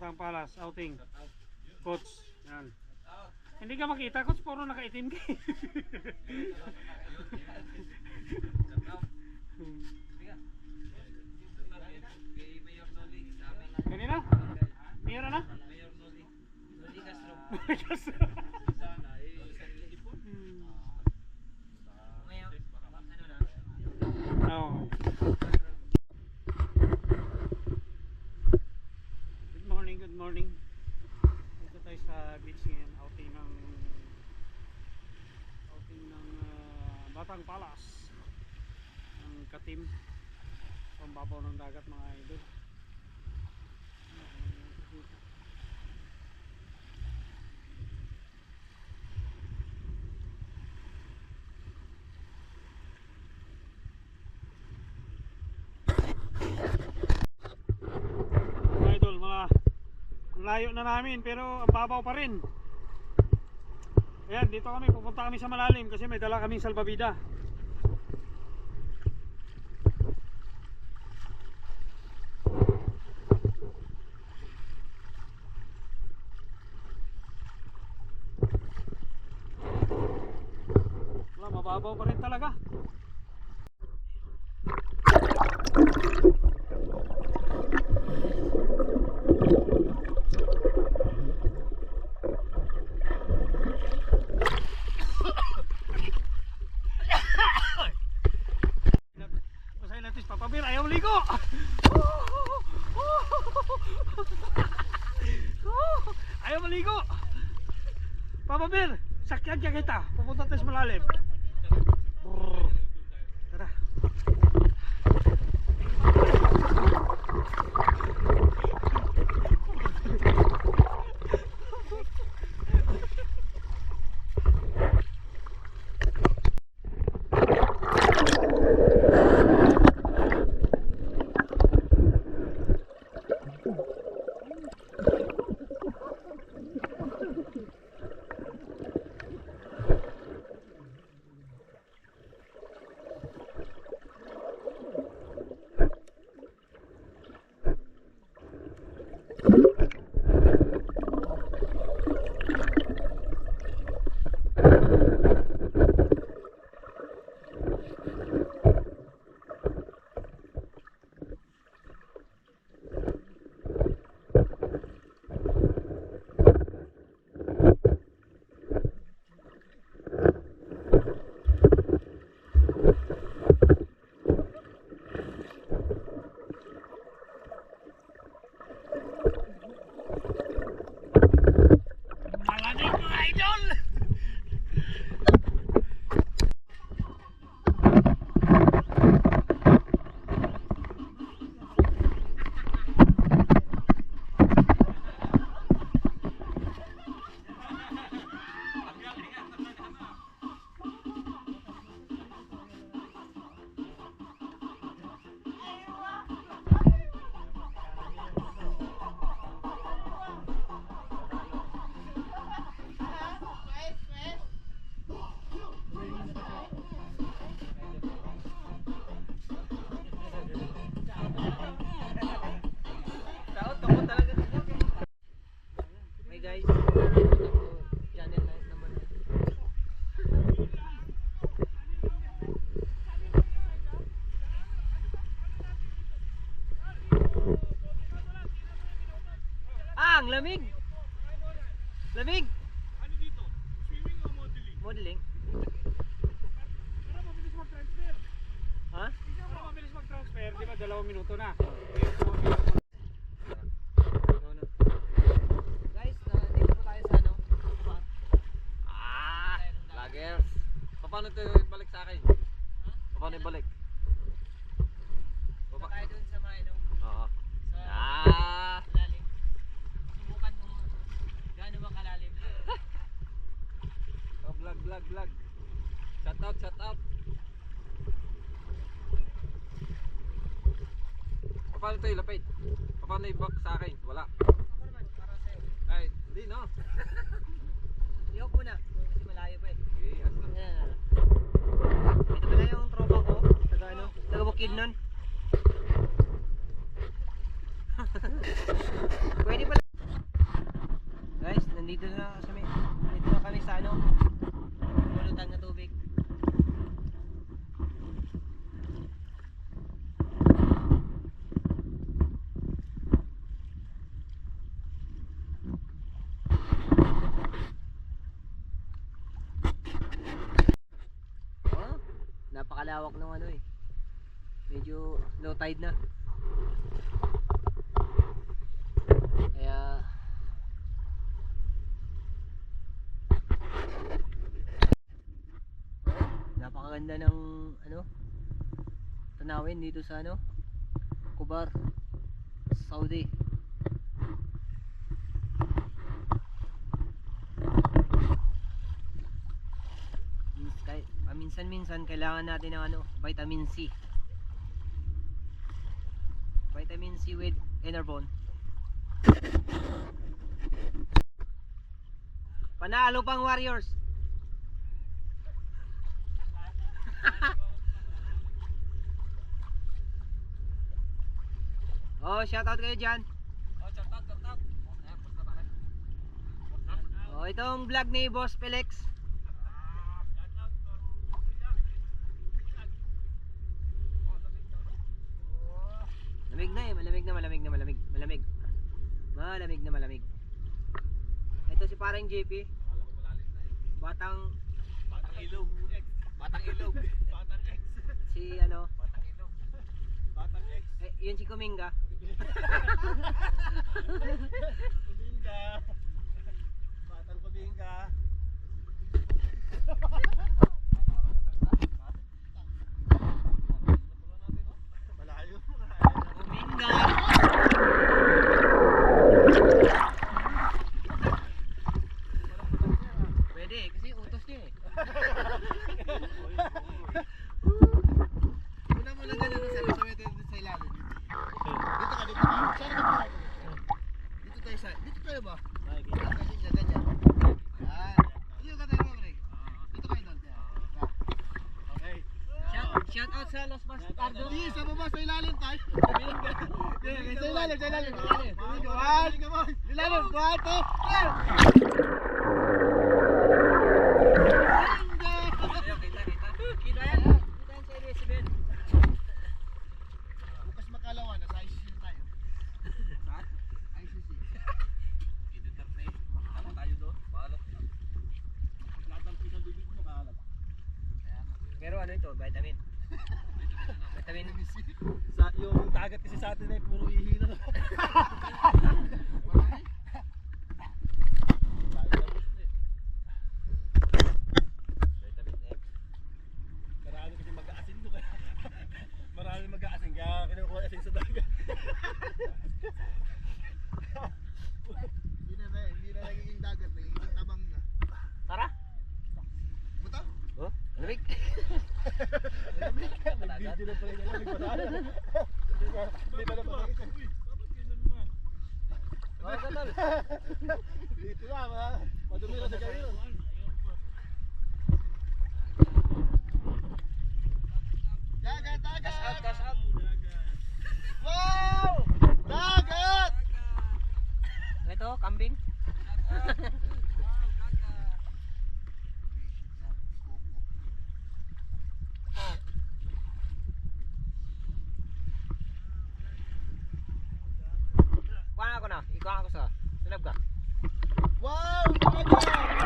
Batang Palas, outing. Coach, yan. Hindi ka makita, coach, puro nakaitim ka. Kanina? Mayroon na? Noli Castro. Ngayon, ano na? Oo. Good morning. Dito tayo sa beach ngayon, outing ng Batang Palas. Ang Katim. Pambabaw ng dagat mga idol. Layo na namin pero ang babaw pa rin. Ayan, dito kami, pupunta kami sa malalim kasi may dala kaming salbabida. Wala, mababaw pa rin talaga. Papabir, ayaw ligo. Ayaw maligo. Papabir, sakyan kaya kita. Pupunta tayo sa malalim. Tara. Ang lamig. Lamig. Ano dito? Swimming o modeling? Modeling. Para mabilis mag-transfer. Ha? Para mabilis mag-transfer, di ba 2 minuto na. Guys, dito po tayo sa ano? Vloggers. Paano ito balik sa akin? Paano ibalik? Punta tayo dun sa mga ano? Oo. Sa lalim. Subukan mo gaano ba kalalim. Oh, vlog. Shout out. Paano ito ilapit? Paano i-back sa akin? Wala. Ako naman, para sa'yo. Ay, hindi no. Iyok muna, kasi malayo pa eh. Okay, aslan. Ayan. Ito pala yung tropa ko, taga ano, taga Bukidnon. Pwede pala. nandito na kami. Dito na kami sa ano. Pulutan na tubig. Oh, napakalawak ng ano eh. Medyo low tide na. Kaya napakaganda ng ano tanawin dito sa ano Kubar, Saudi. Paminsan-minsan kailangan natin ng ano, vitamin C. Vitamin C with Enervon. Panalo pang Warriors. Oh, shoutout kayo dyan. Oh, shout out, shout out. Ayan, post na pare. Oh, itong vlog ni Boss Felix. Malamig na eh, malamig. Ito si parang JP. Batang Ilog. Batang ilog. Batang X. si ano, Batang ilog. Batang X. yun si Kuminga. Kubinga. Batang kubinga. Malayo. Kuminga. Pwede kasi utos niya eh. Una mo lang ganun sa dito sa ilalim. Dito ka, dito ka. Saan ka ba? Dito tayo ba? Ganyan. Yan. Dito ka tayo ba, Greg? Dito kayo doon. Okay. Shout out sa Los Bastardos. Di, sa baba sa ilalim tayo. Sa ilalim. Ilalim, kuha ito. Kita yan sa Elizabeth. Bukas makalawa, nasa ICC tayo. Saan? ICC. Duterte. Makakala tayo doon. Paalat. Lahat ng pisang bibig mo makakalat. Pero ano ito, vitamin. Vitamin C. Sa yung dagat kasi sa atin ay puro ihi na. Marami kasi mag-aasin doon. Marami mag-aasin kaya kinukuha asin sa dagat. Hindi na nagiging dagat, nagiging tabang na. Tara. Buta? Oh, lamig. Nag-video lang pala yung alamig. Hindi pa napakita. Oh, gatal. Dito na, madumi na sa kayo. Dagat! Cash out. Wow! Dagat! Ito, kambing. Kuha ako na. Ikuha ako sa. Tulab ka. Wow! Dagat!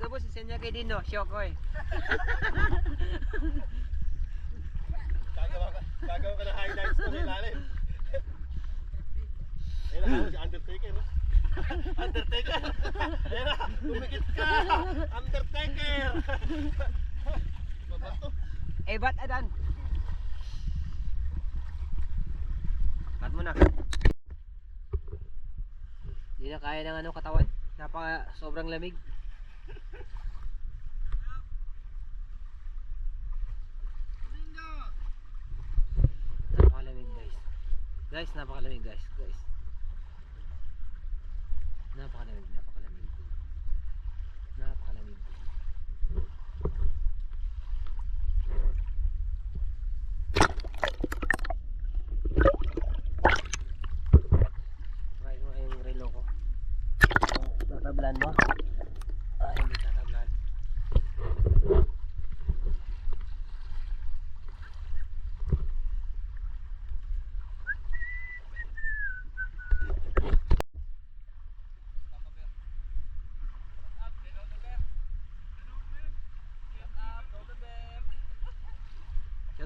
Tapos sisend niya kay Dino. Shock ko eh. Gagawa ka ng highlights ko sa ilalim. Ayun na, si Undertaker. Undertaker! Ayun na, tumikit ka! Undertaker! Babato. Eh, ba't adan? Cut mo na. Hindi na kaya ng ano katawan. Sobrang lamig. Napakalamig guys. Napakalamig guys. Napakalamig. tatablan mo? Ay, hindi tatablan.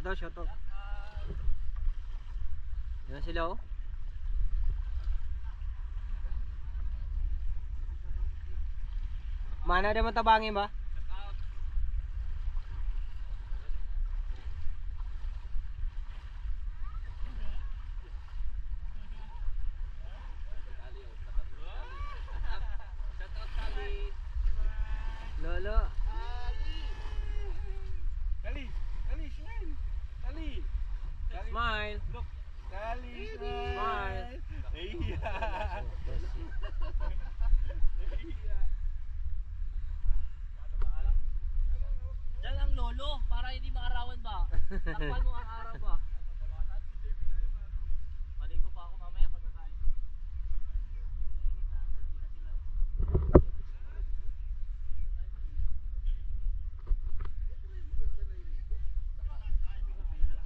Shout out. Yan sila oh. Mana ada matabangin ba? Lolo. Kali, kali, smile. Kali. Smile. Look. Kali, Smile. Iya. Diyan ang lolo, para hindi maarawan ba? Takpan mo ang araw ba? Maligo pa ako mamaya pag nakain.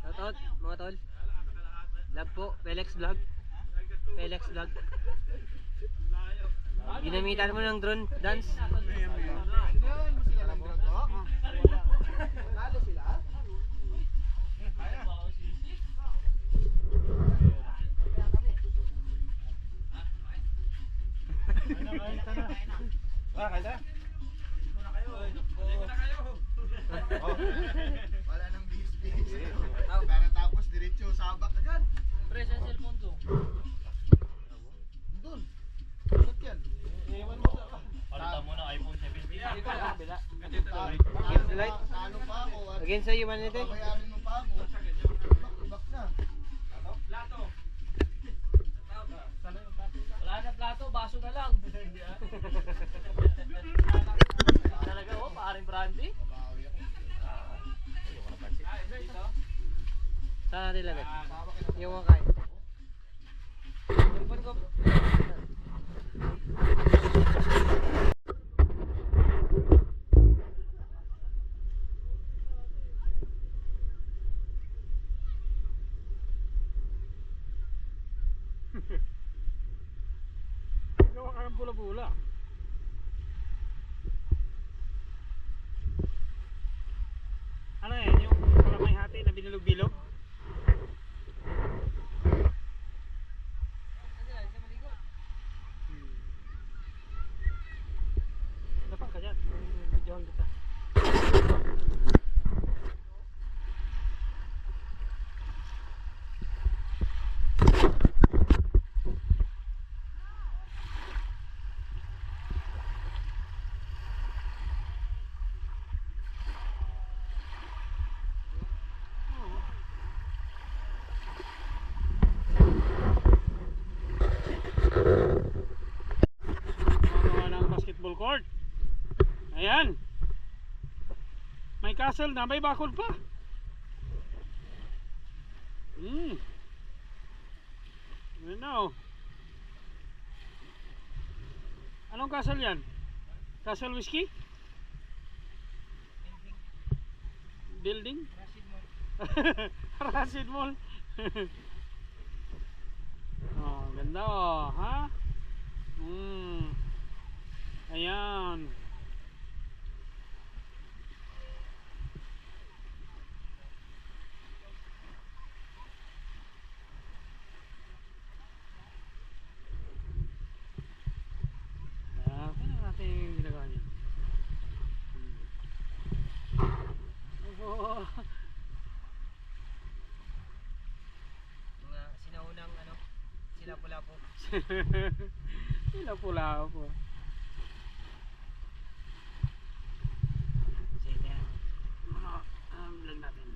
Shout out mga tol. Vlog po, Pelex Vlog. Pelex Vlog. Ginamitan mo ng drone dance. Sinawan mo sila ng drug talk? Lalo sila? Ah, kaya. Wala nang bihis-bihis. Para tapos diretso sabak agad. Pre, sa cellphone ko. Doon. Saan yan? Palitan mo ng iPhone 17. Against the light. Talo pa ako. At Against the humanity. babayarin mo pa ako. Ibak na. Wala na plato, baso na lang. Talaga oh, paring brandy. Babawi ako. Saan natin lagay? Yung mga kain. Cellphone ko. Gawa ka ng bula-bula. Ano yan? Yung kalamay hati na binulog-bilog? Dapat ka dyan. Videohan kita. Mga ng basketball court. Ayan. May castle na, may bakod pa. Ano? Anong castle yan? Castle whiskey? Building? Rashid Mall. Oh, ganda oh, ha? Ayan. Kaya natin yung ginagawa niya. Oh. Mga sinaunang ano, sila pula po. Sila pula po. Sige yan. Vlog natin.